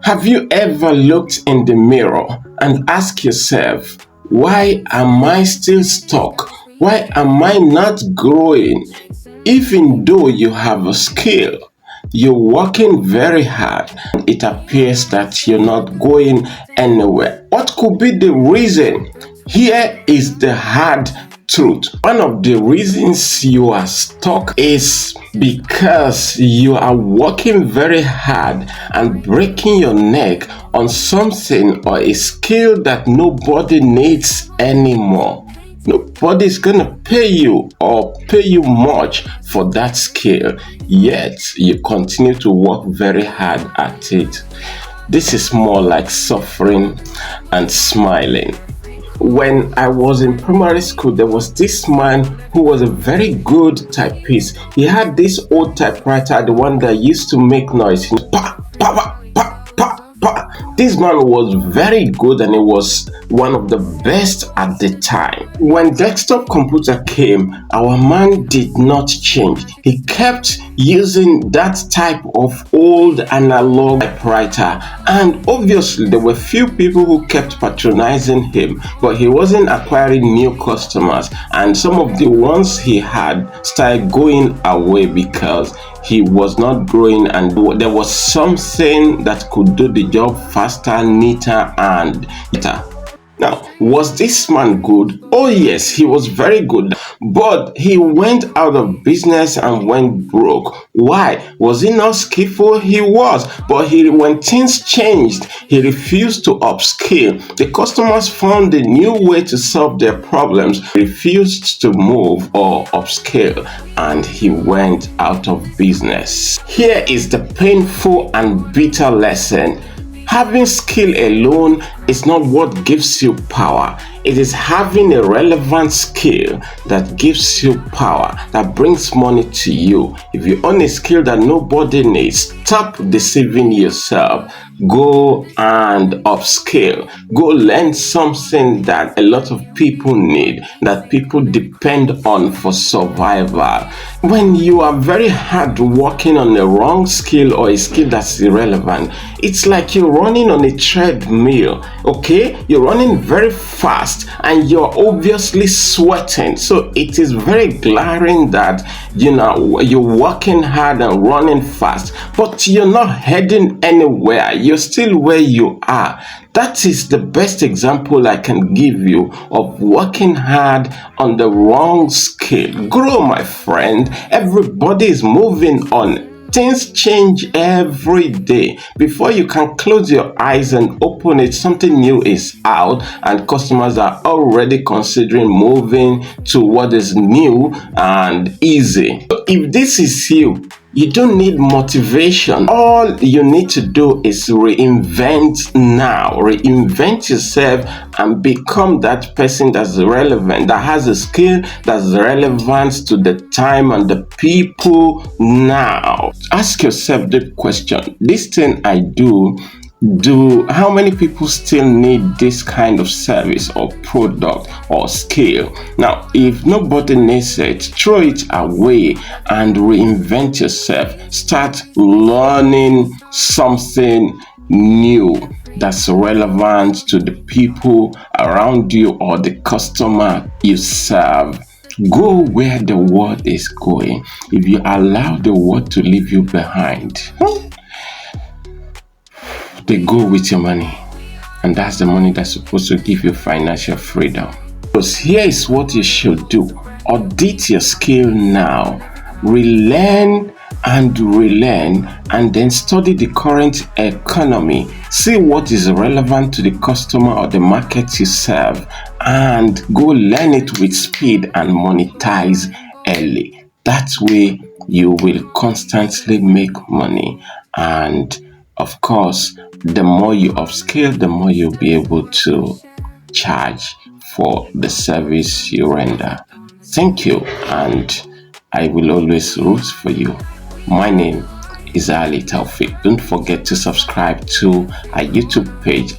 Have you ever looked in the mirror and asked yourself, why am I still stuck? Why am I not growing? Even though you have a skill, you're working very hard, and it appears that you're not going anywhere. What could be the reason? Here is the hard truth. One of the reasons you are stuck is because you are working very hard and breaking your neck on something or a skill that nobody needs anymore. Nobody's gonna pay you or pay you much for that skill, yet you continue to work very hard at it. This is more like suffering and smiling. When I was in primary school, there was this man who was a very good typist. He had this old typewriter, the one that used to make noise. Pa, pa, pa, pa, pa, pa. This man was very good and he was one of the best at the time. When desktop computer came, our man did not change. He kept using that type of old analog typewriter, and obviously there were few people who kept patronizing him, but he wasn't acquiring new customers, and some of the ones he had started going away because he was not growing, and there was something that could do the job faster, neater, and neater. Now, was this man good? Oh yes, he was very good, but he went out of business and went broke. Why? Was he not skillful? He was, but when things changed, he refused to upskill. The customers found a new way to solve their problems, refused to move or upscale, and he went out of business. Here is the painful and bitter lesson. Having skill alone is not what gives you power. It is having a relevant skill that gives you power, that brings money to you. If you own a skill that nobody needs, stop deceiving yourself. Go and upskill. Go learn something that a lot of people need, that people depend on for survival. When you are very hard working on a wrong skill or a skill that's irrelevant, it's like you're running on a treadmill, okay? You're running very fast and you're obviously sweating. So it is very glaring that, you're working hard and running fast, but you're not heading anywhere. You're still where you are. That is the best example I can give you of working hard on the wrong skill. Grow, my friend. Everybody is moving on. Things change every day. Before you can close your eyes and open it, something new is out, and customers are already considering moving to what is new and easy. If this is you don't need motivation. All you need to do is reinvent now. Reinvent yourself and become that person that's relevant, that has a skill that's relevant to the time and the people now. Ask yourself the question, this thing I do, how many people still need this kind of service or product or skill? Now, if nobody needs it, throw it away and reinvent yourself. Start learning something new that's relevant to the people around you or the customer you serve. Go where the world is going. If you allow the world to leave you behind, they go with your money, and that's the money that's supposed to give you financial freedom. Because here is what you should do. Audit your skill now, relearn and relearn, and then study the current economy. See what is relevant to the customer or the market you serve, and go learn it with speed and monetize early. That way you will constantly make money, and of course, the more you upscale, the more you'll be able to charge for the service you render. Thank you, and I will always root for you. My name is Ali Taufik. Don't forget to subscribe to our YouTube page.